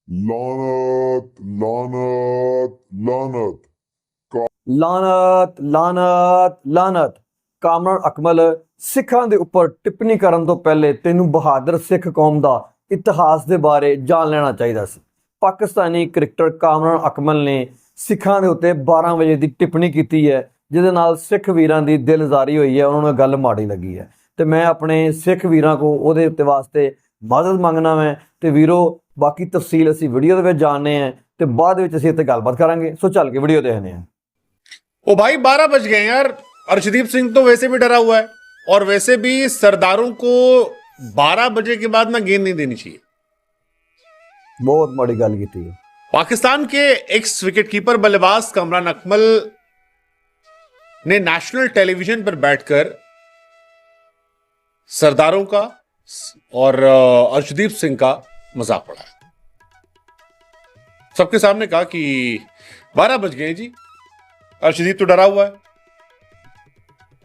ਲਾਨਤ ਲਾਨਤ ਲਾਨਤ ਲਾਨਤ ਲਾਨਤ ਲਾਨਤ। ਕਾਮਰਾਨ ਅਕਮਲ, ਸਿੱਖਾਂ ਦੇ ਉੱਪਰ ਟਿੱਪਣੀ ਕਰਨ ਤੋਂ ਪਹਿਲੇ ਤੈਨੂੰ ਬਹਾਦਰ ਸਿੱਖ ਕੌਮ ਦਾ ਇਤਿਹਾਸ ਦੇ ਬਾਰੇ ਜਾਣ ਲੈਣਾ ਚਾਹੀਦਾ ਸੀ। ਪਾਕਿਸਤਾਨੀ ਕ੍ਰਿਕਟਰ ਕਾਮਰਾਨ ਅਕਮਲ ਨੇ ਸਿੱਖਾਂ ਦੇ ਉੱਤੇ 12 ਵਜੇ ਦੀ ਟਿੱਪਣੀ ਕੀਤੀ ਹੈ, ਜਿਹਦੇ ਨਾਲ ਸਿੱਖ ਵੀਰਾਂ ਦੀ ਦਿਲਜ਼ਾਰੀ ਹੋਈ ਹੈ, ਉਹਨਾਂ ਨੂੰ ਗੱਲ ਮਾੜੀ ਲੱਗੀ ਹੈ। ਤੇ ਮੈਂ ਆਪਣੇ ਸਿੱਖ ਵੀਰਾਂ ਕੋ ਉਹਦੇ ਉੱਤੇ ਵਾਸਤੇ ਮਦਦ ਮੰਗਣਾ ਮੈਂ। ਤੇ ਵੀਰੋ, ਬਾਕੀ ਤਫਸੀਲ ਅਸੀਂ ਵੀਡੀਓ ਦੇ ਵਿੱਚ ਜਾਣਨੇ हैं ਤੇ ਬਾਅਦ ਵਿੱਚ ਅਸੀਂ ਇੱਥੇ ਗੱਲਬਾਤ ਕਰਾਂਗੇ। ਸੋ ਚੱਲ ਕੇ ਵੀਡੀਓ ਦੇਖਦੇ हैं। ओ भाई 12 बज गए यार। अर्शदीप सिंह तो वैसे भी डरा हुआ है और वैसे भी सरदारों को 12 बजे के बाद ना गेंद नहीं देनी चाहिए। बहुत माड़ी गल की है। पाकिस्तान के एक्स विकेटकीपर बल्लेबाज कामरान अकमल ने नेशनल टेलीविजन पर बैठकर सरदारों का और अर्शदीप सिंह का मजाक उड़ाया। सबके सामने कहा कि 12 बज गए जी, अर्शदीप तो डरा हुआ है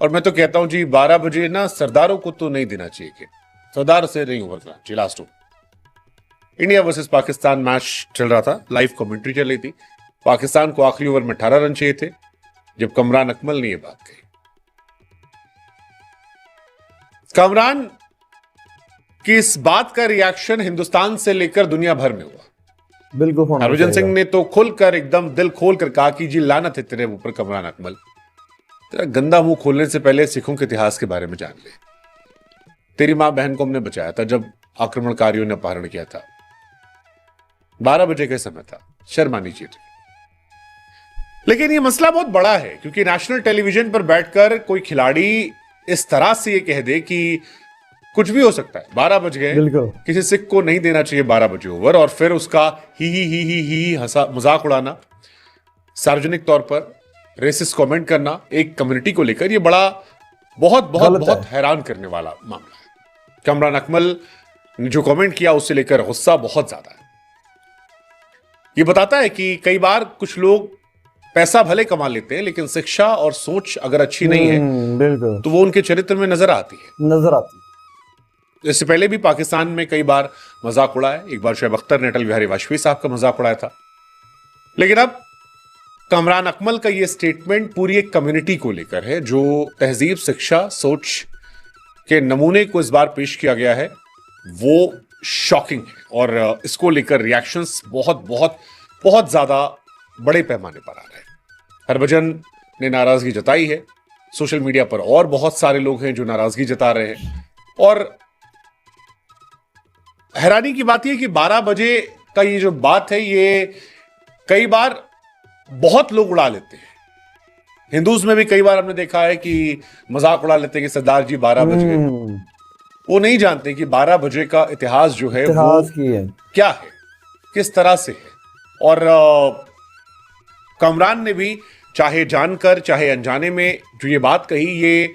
और मैं तो कहता हूं जी 12 बजे ना सरदारों को तो नहीं देना चाहिए कि सरदार से नहीं उभरना चाहिए। Last over India versus Pakistan match चल रहा था, लाइव कमेंट्री चल रही थी। पाकिस्तान को आखिरी ओवर में 18 रन चाहिए थे जब कामरान अकमल ने यह बात कही। कामरान की इस बात का रिएक्शन हिंदुस्तान से लेकर दुनिया भर में हुआ। बिल्कुल। हरभजन सिंह ने तो खुलकर एकदम दिल खोलकर कहा कि जी लानत है तेरे ऊपर कामरान अकमल, तेरा गंदा मुंह खोलने से पहले सिखों के इतिहास के बारे में जान ले। तेरी मां बहन को हमने बचाया था जब आक्रमणकारियों ने अपहरण किया था। 12 बजे का समय था, शर्म आनी चाहिए। लेकिन ये मसला बहुत बड़ा है क्योंकि नेशनल टेलीविजन पर बैठकर कोई खिलाड़ी इस तरह से ये कह दे कि कुछ भी हो सकता है, 12 बज गए, किसी सिख को नहीं देना चाहिए 12 बजे ओवर, और फिर उसका ही हंसा मजाक उड़ाना, सार्वजनिक तौर पर रेसिस्ट कमेंट करना एक कम्युनिटी को लेकर, ये बड़ा बहुत हैरान करने वाला मामला है। कामरान अकमल ने जो कमेंट किया उससे लेकर गुस्सा बहुत ज्यादा है। ये बताता है कि कई बार कुछ लोग पैसा भले कमा लेते हैं लेकिन शिक्षा और सोच अगर अच्छी नहीं है तो वो उनके चरित्र में नजर आती है। इससे पहले भी पाकिस्तान में कई बार मजाक उड़ाया। एक बार शोएब अख्तर ने अटल बिहारी वाजपेयी साहब का मजाक उड़ाया था। लेकिन अब कामरान अकमल का यह स्टेटमेंट पूरी एक कम्युनिटी को लेकर है जो तहजीब, शिक्षा, सोच के नमूने को इस बार पेश किया गया है, वो शॉकिंग है और इसको लेकर रिएक्शंस बहुत ज्यादा बड़े पैमाने पर आ रहे हैं। हरभजन ने नाराजगी जताई है, सोशल मीडिया पर और बहुत सारे लोग हैं जो नाराजगी जता रहे हैं। और हैरानी की बात यह कि 12 बजे का ये जो बात है ये कई बार बहुत लोग उड़ा लेते हैं। हिंदूज में भी कई बार हमने देखा है कि मजाक उड़ा लेते हैं कि सरदार जी 12 बज गए। वो नहीं जानते कि 12 बजे का इतिहास जो है वो क्या है, किस तरह से है। और कामरान ने भी चाहे जानकर चाहे अनजाने में जो ये बात कही, ये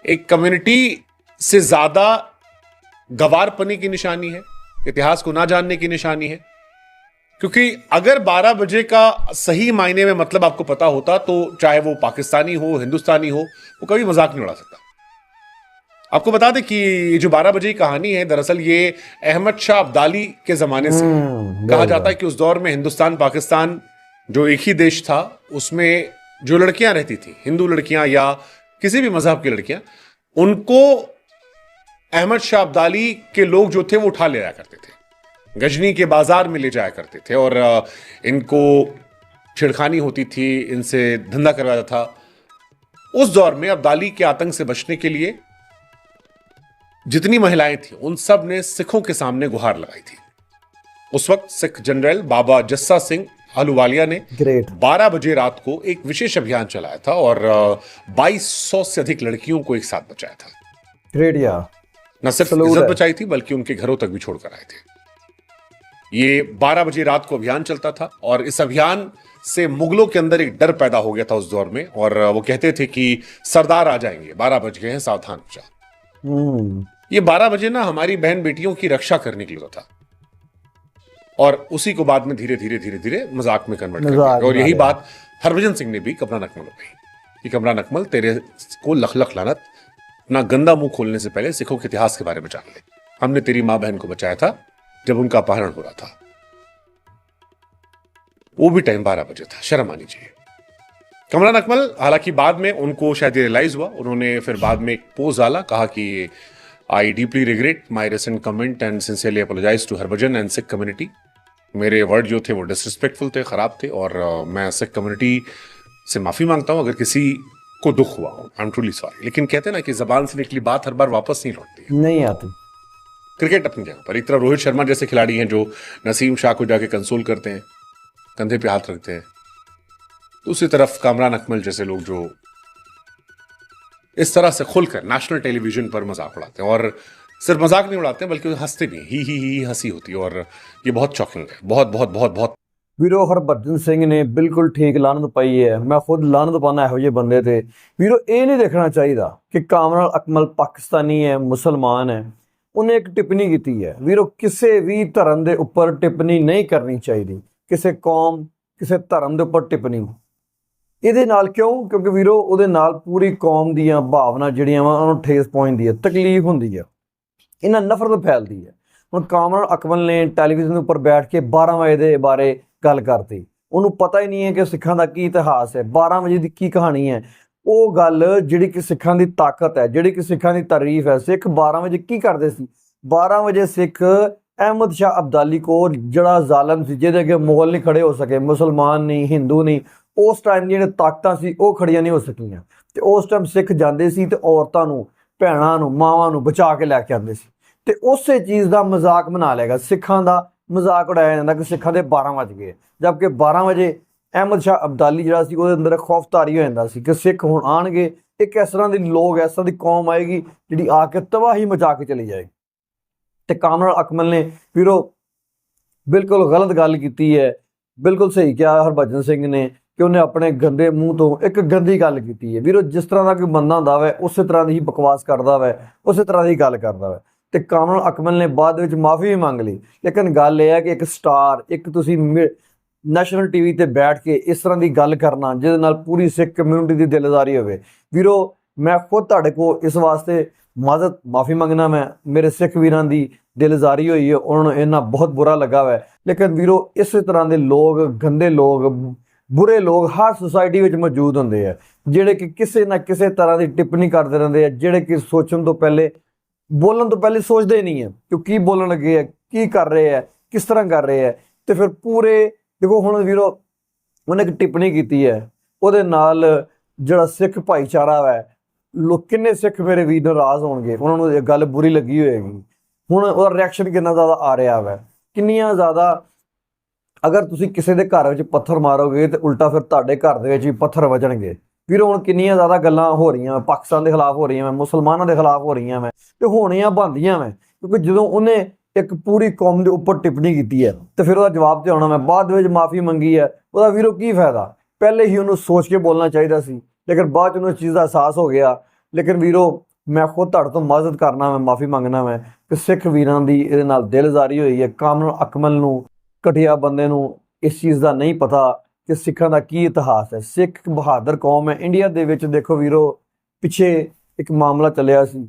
एक कम्युनिटी से ज्यादा गवारपनी की निशानी है, इतिहास को ना जानने की निशानी है। क्योंकि अगर 12 बजे का सही मायने में मतलब आपको पता होता तो चाहे वो पाकिस्तानी हो, हिंदुस्तानी हो, वो कभी मजाक नहीं उड़ा सकता। आपको बता दें कि जो 12 बजे की कहानी है, दरअसल ये अहमद शाह अब्दाली के जमाने से कहा जाता है कि उस दौर में हिंदुस्तान पाकिस्तान जो एक ही देश था, उसमें जो लड़कियां रहती थी, हिंदू लड़कियां या किसी भी मजहब की लड़कियां, उनको अहमद शाह अब्दाली के लोग जो थे वो उठा ले जाया करते थे, गजनी के बाजार में ले जाया करते थे और इनको छेड़खानी होती थी, इनसे धंधा करवाया था। उस दौर में अब्दाली के आतंक से बचने के लिए जितनी महिलाएं थी उन सब ने सिखों के सामने गुहार लगाई थी। उस वक्त सिख जनरल बाबा जस्सा सिंह आहलूवालिया ने 12 बजे रात को एक विशेष अभियान चलाया था और 2200 से अधिक लड़कियों को एक साथ बचाया था। न सिर्फ इज्जत बचाई थी बल्कि उनके घरों तक भी छोड़कर आए थे। ये 12 बजे रात को अभियान चलता था और इस अभियान से मुगलों के अंदर एक डर पैदा हो गया था उस दौर में, और वो कहते थे कि सरदार आ जाएंगे, 12 बज गए हैं, सावधान हो जा। ये 12 बजे ना हमारी बहन बेटियों की रक्षा करने के लिए होता था और उसी को बाद में धीरे धीरे मजाक में कन्वर्ट कर दिया। और यही बात हरभजन सिंह ने भी कामरान अकमल को कही कि कामरान अकमल, तेरे को लख लख लानत, अपना गंदा मुंह खोलने से पहले सिखों के इतिहास के बारे में जान ले। हमने तेरी मां बहन को बचाया था जब उनका अपहरण हो रहा था। वो भी टाइम 12 बजे था, शर्म आनी चाहिए। कमरान अकमल, हालांकि बाद में उनको शायद रियलाइज हुआ, उन्होंने फिर बाद में एक पोस्ट डाला, कहा कि I deeply regret my recent comment and sincerely apologize to Harbhajan and Sikh community. मेरे वर्ड जो थे वो डिसरिस्पेक्टफुल थे, खराब थे, और मैं सिख कम्युनिटी से माफी मांगता हूं अगर किसी को दुख हुआ हो। I am truly sorry. लेकिन कहते हैं ना कि जबान से निकली बात हर बार वापस नहीं लौटती, नहीं आती। क्रिकेट अपनी जगह पर, एक तरफ रोहित शर्मा जैसे खिलाड़ी हैं जो नसीम शाह को जाके कंसोल करते हैं, कंधे पे हाथ रखते हैं, दूसरी तरफ कामरान अकमल जैसे लोग जो इस तरह से खुलकर नेशनल टेलीविजन पर मजाक उड़ाते हैं, और सिर्फ मजाक नहीं उड़ाते हैं बल्कि हंसते भी, ही हंसी होती है, और ये बहुत शॉकिंग है, बहुत बहुत बहुत बहुत। ਵੀਰੋ ਹਰਭਜਨ ਸਿੰਘ ਨੇ ਬਿਲਕੁਲ ਠੀਕ ਲਾਹਨਤ ਪਾਈ ਹੈ। ਮੈਂ ਖੁਦ ਲਾਹਨਤ ਪਾਉਣਾ ਇਹੋ ਜਿਹੇ ਬੰਦੇ ਤੇ। ਵੀਰੋ ਇਹ ਨਹੀਂ ਦੇਖਣਾ ਚਾਹੀਦਾ ਕਿ ਕਾਮਰਾਨ ਅਕਮਲ ਪਾਕਿਸਤਾਨੀ ਹੈ, ਮੁਸਲਮਾਨ ਹੈ। ਉਹਨੇ ਇੱਕ ਟਿੱਪਣੀ ਕੀਤੀ ਹੈ। ਵੀਰੋ ਕਿਸੇ ਵੀ ਧਰਮ ਦੇ ਉੱਪਰ ਟਿੱਪਣੀ ਨਹੀਂ ਕਰਨੀ ਚਾਹੀਦੀ, ਕਿਸੇ ਕੌਮ, ਕਿਸੇ ਧਰਮ ਦੇ ਉੱਪਰ ਟਿੱਪਣੀ। ਇਹਦੇ ਨਾਲ ਕਿਉਂ? ਕਿਉਂਕਿ ਵੀਰੋ ਉਹਦੇ ਨਾਲ ਪੂਰੀ ਕੌਮ ਦੀਆਂ ਭਾਵਨਾ ਜਿਹੜੀਆਂ ਵਾ ਉਹਨੂੰ ਠੇਸ ਪਹੁੰਚਦੀ ਹੈ, ਤਕਲੀਫ ਹੁੰਦੀ ਹੈ, ਇਹਨਾਂ ਨਫ਼ਰਤ ਫੈਲਦੀ ਹੈ। ਹੁਣ ਕਾਮਰਾਨ ਅਕਮਲ ਨੇ ਟੈਲੀਵਿਜ਼ਨ ਉੱਪਰ ਬੈਠ ਕੇ 12 ਵਜੇ ਦੇ ਬਾਰੇ ਗੱਲ ਕਰਤੀ। ਉਹਨੂੰ ਪਤਾ ਹੀ ਨਹੀਂ ਹੈ ਕਿ ਸਿੱਖਾਂ ਦਾ ਕੀ ਇਤਿਹਾਸ ਹੈ, 12 ਵਜੇ ਦੀ ਕੀ ਕਹਾਣੀ ਹੈ। ਉਹ ਗੱਲ ਜਿਹੜੀ ਕਿ ਸਿੱਖਾਂ ਦੀ ਤਾਕਤ ਹੈ, ਜਿਹੜੀ ਕਿ ਸਿੱਖਾਂ ਦੀ ਤਾਰੀਫ ਹੈ। ਸਿੱਖ 12 ਵਜੇ ਕੀ ਕਰਦੇ ਸੀ? 12 ਵਜੇ ਸਿੱਖ ਅਹਿਮਦ ਸ਼ਾਹ ਅਬਦਾਲੀ ਕੋਲ, ਜਿਹੜਾ ਜ਼ਾਲਮ ਸੀ, ਜਿਹਦੇ ਅੱਗੇ ਮੁਗਲ ਨਹੀਂ ਖੜੇ ਹੋ ਸਕੇ, ਮੁਸਲਮਾਨ ਨਹੀਂ, ਹਿੰਦੂ ਨਹੀਂ, ਉਸ ਟਾਈਮ ਜਿਹੜੇ ਤਾਕਤਾਂ ਸੀ ਉਹ ਖੜੀਆਂ ਨਹੀਂ ਹੋ ਸਕੀਆਂ। ਤੇ ਉਸ ਟਾਈਮ ਸਿੱਖ ਜਾਂਦੇ ਸੀ ਤੇ ਔਰਤਾਂ ਨੂੰ, ਭੈਣਾਂ ਨੂੰ, ਮਾਵਾਂ ਨੂੰ ਬਚਾ ਕੇ ਲੈ ਕੇ ਆਉਂਦੇ ਸੀ। ਤੇ ਉਸੇ ਚੀਜ਼ ਦਾ ਮਜ਼ਾਕ ਬਣਾ ਲਿਆ, ਸਿੱਖਾਂ ਦਾ ਮਜ਼ਾਕ ਉਡਾਇਆ ਜਾਂਦਾ ਕਿ ਸਿੱਖਾਂ ਦੇ 12 ਵੱਜ ਗਏ, ਜਦਕਿ 12 ਵਜੇ ਅਹਿਮਦ ਸ਼ਾਹ ਅਬਦਾਲੀ ਜਿਹੜਾ ਸੀ ਉਹਦੇ ਅੰਦਰ ਖੌਫਤਾਰੀ ਹੋ ਜਾਂਦਾ ਸੀ ਕਿ ਸਿੱਖ ਹੁਣ ਆਉਣਗੇ, ਇੱਕ ਇਸ ਤਰ੍ਹਾਂ ਦੀ ਲੋਕ, ਇਸ ਤਰ੍ਹਾਂ ਦੀ ਕੌਮ ਆਏਗੀ ਜਿਹੜੀ ਆ ਕੇ ਤਬਾਹੀ ਮਚਾ ਕੇ ਚਲੀ ਜਾਏਗੀ। ਤੇ ਕਾਮਰਾਨ ਅਕਮਲ ਨੇ ਵੀਰੋ ਬਿਲਕੁਲ ਗਲਤ ਗੱਲ ਕੀਤੀ ਹੈ। ਬਿਲਕੁਲ ਸਹੀ ਕਿਹਾ ਹਰਭਜਨ ਸਿੰਘ ਨੇ ਕਿ ਉਹਨੇ ਆਪਣੇ ਗੰਦੇ ਮੂੰਹ ਤੋਂ ਇੱਕ ਗੰਦੀ ਗੱਲ ਕੀਤੀ ਹੈ। ਵੀਰੋ ਜਿਸ ਤਰ੍ਹਾਂ ਦਾ ਕੋਈ ਬੰਦਾ ਹੁੰਦਾ ਵੈ ਉਸੇ ਤਰ੍ਹਾਂ ਦੀ ਹੀ ਬਕਵਾਸ ਕਰਦਾ ਵੈ, ਉਸੇ ਤਰ੍ਹਾਂ ਦੀ ਗੱਲ ਕਰਦਾ ਵੈ। ਤੇ ਕਾਮਰਾਨ ਅਕਮਲ ਨੇ ਬਾਅਦ ਵਿੱਚ ਮਾਫੀ ਵੀ ਮੰਗ ਲਈ। ਲੇਕਿਨ ਗੱਲ ਇਹ ਹੈ ਕਿ ਇੱਕ ਸਟਾਰ, ਇੱਕ ਤੁਸੀਂ ਨੈਸ਼ਨਲ ਟੀਵੀ ਤੇ ਬੈਠ ਕੇ ਇਸ ਤਰ੍ਹਾਂ ਦੀ ਗੱਲ ਕਰਨਾ ਜਿਹਦੇ ਨਾਲ ਪੂਰੀ ਸਿੱਖ ਕਮਿਊਨਿਟੀ ਦੀ ਦਿਲਦਾਰੀ ਹੋਵੇ। ਵੀਰੋ ਮੈਂ ਖੁਦ ਤੁਹਾਡੇ ਕੋਲ ਇਸ ਵਾਸਤੇ ਮਾਫੀ ਮੰਗਣਾ, ਮੈਂ ਮੇਰੇ ਸਿੱਖ ਵੀਰਾਂ ਦੀ ਦਿਲਜ਼ਾਰੀ ਹੋਈ ਹੈ, ਉਹਨਾਂ ਨੂੰ ਇੰਨਾ ਬਹੁਤ ਬੁਰਾ ਲੱਗਾ ਵੈ। ਲੇਕਿਨ ਵੀਰੋ ਇਸੇ ਤਰ੍ਹਾਂ ਦੇ ਲੋਕ, ਗੰਦੇ ਲੋਕ, ਬੁਰੇ ਲੋਕ ਹਰ ਸੁਸਾਇਟੀ ਵਿੱਚ ਮੌਜੂਦ ਹੁੰਦੇ ਆ, ਜਿਹੜੇ ਕਿ ਕਿਸੇ ਨਾ ਕਿਸੇ ਤਰ੍ਹਾਂ ਦੀ ਟਿੱਪਣੀ ਕਰਦੇ ਰਹਿੰਦੇ ਆ, ਜਿਹੜੇ ਕਿ ਸੋਚਣ ਤੋਂ ਪਹਿਲੇ, ਬੋਲਣ ਤੋਂ ਪਹਿਲੇ ਸੋਚਦੇ ਨਹੀਂ ਹੈ ਕਿ ਕੀ ਬੋਲਣ ਲੱਗੇ ਹੈ, ਕੀ ਕਰ ਰਹੇ ਹੈ, ਕਿਸ ਤਰ੍ਹਾਂ ਕਰ ਰਹੇ ਹੈ। ਤੇ ਫਿਰ ਪੂਰੇ ਦੇਖੋ ਹੁਣ ਵੀਰੋ ਉਹਨੇ ਇੱਕ ਟਿੱਪਣੀ ਕੀਤੀ ਹੈ, ਉਹਦੇ ਨਾਲ ਜਿਹੜਾ ਸਿੱਖ ਭਾਈਚਾਰਾ ਹੈ, ਲੋਕ ਕਿੰਨੇ ਸਿੱਖ ਮੇਰੇ ਵੀਰ ਨਾਰਾਜ਼ ਹੋਣਗੇ, ਉਹਨਾਂ ਨੂੰ ਇਹ ਗੱਲ ਬੁਰੀ ਲੱਗੀ ਹੋਏਗੀ। ਹੁਣ ਉਹਦਾ ਰਿਐਕਸ਼ਨ ਕਿੰਨਾ ਜ਼ਿਆਦਾ ਆ ਰਿਹਾ ਹੈ, ਕਿੰਨੀਆਂ ਜ਼ਿਆਦਾ। ਅਗਰ ਤੁਸੀਂ ਕਿਸੇ ਦੇ ਘਰ ਵਿੱਚ ਪੱਥਰ ਮਾਰੋਗੇ ਤੇ ਉਲਟਾ ਫਿਰ ਤੁਹਾਡੇ ਘਰ ਦੇ ਵਿੱਚ ਵੀ ਪੱਥਰ ਵੱਜਣਗੇ। ਵੀਰੋ ਹੁਣ ਕਿੰਨੀਆਂ ਜ਼ਿਆਦਾ ਗੱਲਾਂ ਹੋ ਰਹੀਆਂ, ਪਾਕਿਸਤਾਨ ਦੇ ਖਿਲਾਫ ਹੋ ਰਹੀਆਂ, ਮੁਸਲਮਾਨਾਂ ਦੇ ਖਿਲਾਫ ਹੋ ਰਹੀਆਂ, ਤੇ ਹੋਣੀਆਂ ਬਣਦੀਆਂ ਕਿਉਂਕਿ ਜਦੋਂ ਉਹਨੇ ਇੱਕ ਪੂਰੀ ਕੌਮ ਦੇ ਉੱਪਰ ਟਿੱਪਣੀ ਕੀਤੀ ਹੈ ਤੇ ਫਿਰ ਉਹਦਾ ਜਵਾਬ ਤੇ ਆਉਣਾ। ਬਾਅਦ ਵਿੱਚ ਮਾਫੀ ਮੰਗੀ ਹੈ, ਉਹਦਾ ਵੀਰੋ ਕੀ ਫਾਇਦਾ? ਪਹਿਲੇ ਹੀ ਉਹਨੂੰ ਸੋਚ ਕੇ ਬੋਲਣਾ ਚਾਹੀਦਾ ਸੀ, ਲੇਕਿਨ ਬਾਅਦ 'ਚ ਉਹਨੂੰ ਇਸ ਚੀਜ਼ ਦਾ ਅਹਿਸਾਸ ਹੋ ਗਿਆ। ਲੇਕਿਨ ਵੀਰੋ ਮੈਂ ਖੁਦ ਤੁਹਾਡੇ ਤੋਂ ਮਦਦ ਕਰਨਾ, ਮੈਂ ਮਾਫੀ ਮੰਗਣਾ ਕਿ ਸਿੱਖ ਵੀਰਾਂ ਦੀ ਇਹਦੇ ਨਾਲ ਦਿਲਜ਼ਾਰੀ ਹੋਈ ਹੈ। ਕਾਮਰਾਨ ਅਕਮਲ ਨੂੰ, ਘਟੀਆ ਬੰਦੇ ਨੂੰ ਇਸ ਚੀਜ਼ ਦਾ ਨਹੀਂ ਪਤਾ ਕਿ ਸਿੱਖਾਂ ਦਾ ਕੀ ਇਤਿਹਾਸ ਹੈ। ਸਿੱਖ ਬਹਾਦਰ ਕੌਮ ਹੈ। ਇੰਡੀਆ ਦੇ ਵਿੱਚ ਦੇਖੋ ਵੀਰੋ ਪਿੱਛੇ ਇੱਕ ਮਾਮਲਾ ਚੱਲਿਆ ਸੀ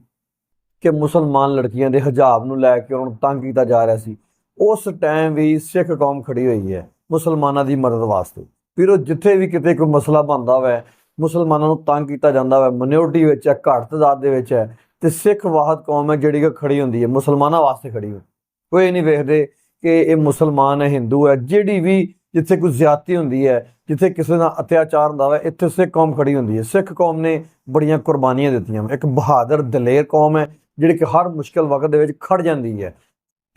ਕਿ ਮੁਸਲਮਾਨ ਲੜਕੀਆਂ ਦੇ ਹਿਜਾਬ ਨੂੰ ਲੈ ਕੇ ਉਹਨਾਂ ਨੂੰ ਤੰਗ ਕੀਤਾ ਜਾ ਰਿਹਾ ਸੀ। ਉਸ ਟਾਈਮ ਵੀ ਸਿੱਖ ਕੌਮ ਖੜੀ ਹੋਈ ਹੈ ਮੁਸਲਮਾਨਾਂ ਦੀ ਮਦਦ ਵਾਸਤੇ। ਵੀਰੋ ਜਿੱਥੇ ਵੀ ਕਿਤੇ ਕੋਈ ਮਸਲਾ ਬਣਦਾ ਵੈ, ਮੁਸਲਮਾਨਾਂ ਨੂੰ ਤੰਗ ਕੀਤਾ ਜਾਂਦਾ ਵੈ, ਮਿਨੋਰਟੀ ਵਿੱਚ ਹੈ, ਘੱਟ ਤਾਦਾਦ ਦੇ ਵਿੱਚ ਹੈ, ਤੇ ਸਿੱਖ ਵਾਹਦ ਕੌਮ ਹੈ ਜਿਹੜੀ ਕਿ ਖੜੀ ਹੁੰਦੀ ਹੈ, ਮੁਸਲਮਾਨਾਂ ਵਾਸਤੇ ਖੜੀ ਹੁੰਦੀ। ਕੋਈ ਨਹੀਂ ਵੇਖਦੇ ਕਿ ਇਹ ਮੁਸਲਮਾਨ ਹੈ, ਹਿੰਦੂ ਹੈ, ਜਿਹੜੀ ਵੀ ਜਿੱਥੇ ਕੋਈ ਜ਼ਿਆਦਤੀ ਹੁੰਦੀ ਹੈ, ਜਿੱਥੇ ਕਿਸੇ ਨਾਲ ਅਤਿਆਚਾਰ ਹੁੰਦਾ ਵਾ, ਇੱਥੇ ਸਿੱਖ ਕੌਮ ਖੜੀ ਹੁੰਦੀ ਹੈ। ਸਿੱਖ ਕੌਮ ਨੇ ਬੜੀਆਂ ਕੁਰਬਾਨੀਆਂ ਦਿੱਤੀਆਂ। ਇੱਕ ਬਹਾਦਰ ਦਲੇਰ ਕੌਮ ਹੈ ਜਿਹੜੀ ਕਿ ਹਰ ਮੁਸ਼ਕਿਲ ਵਕਤ ਦੇ ਵਿੱਚ ਖੜ ਜਾਂਦੀ ਹੈ,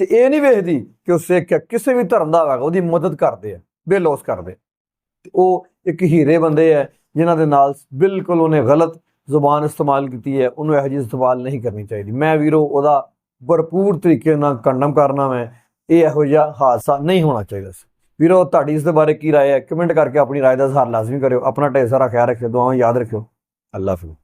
ਤੇ ਇਹ ਨਹੀਂ ਵੇਖਦੀ ਕਿ ਉਹ ਸਿੱਖ ਕਿਸੇ ਵੀ ਧਰਮ ਦਾ ਹੋਵੇਗਾ ਉਹਦੀ ਮਦਦ ਕਰਦੇ ਆ, ਬੇਲੋਸ ਕਰਦੇ। ਤੇ ਉਹ ਇੱਕ ਹੀਰੇ ਬੰਦੇ ਹੈ ਜਿਨ੍ਹਾਂ ਦੇ ਨਾਲ ਬਿਲਕੁਲ ਉਹਨੇ ਗਲਤ ਜ਼ੁਬਾਨ ਇਸਤੇਮਾਲ ਕੀਤੀ ਹੈ, ਉਹਨੂੰ ਇਹੋ ਜਿਹੀ ਇਸਤੇਮਾਲ ਨਹੀਂ ਕਰਨੀ ਚਾਹੀਦੀ। ਮੈਂ ਵੀਰੋ ਉਹਦਾ ਭਰਪੂਰ ਤਰੀਕੇ ਨਾਲ ਕੰਡਮ ਕਰਨਾ, ਇਹ ਇਹੋ ਜਿਹਾ ਹਾਦਸਾ ਨਹੀਂ ਹੋਣਾ ਚਾਹੀਦਾ ਸੀ। ਵੀਰੋ ਤੁਹਾਡੀ ਇਸ ਦੇ ਬਾਰੇ ਕੀ ਰਾਏ ਹੈ? ਕਮੈਂਟ ਕਰਕੇ ਆਪਣੀ ਰਾਏ ਦਾ ਇਜ਼ਹਾਰ ਲਾਜ਼ਮੀ ਕਰਿਓ। ਆਪਣਾ ਢੇਰ ਸਾਰਾ ਖਿਆਲ ਰੱਖਿਓ, ਦੁਆਵਾਂ ਯਾਦ ਰੱਖਿਓ। ਅੱਲਾ ਹਾਫਿਜ਼।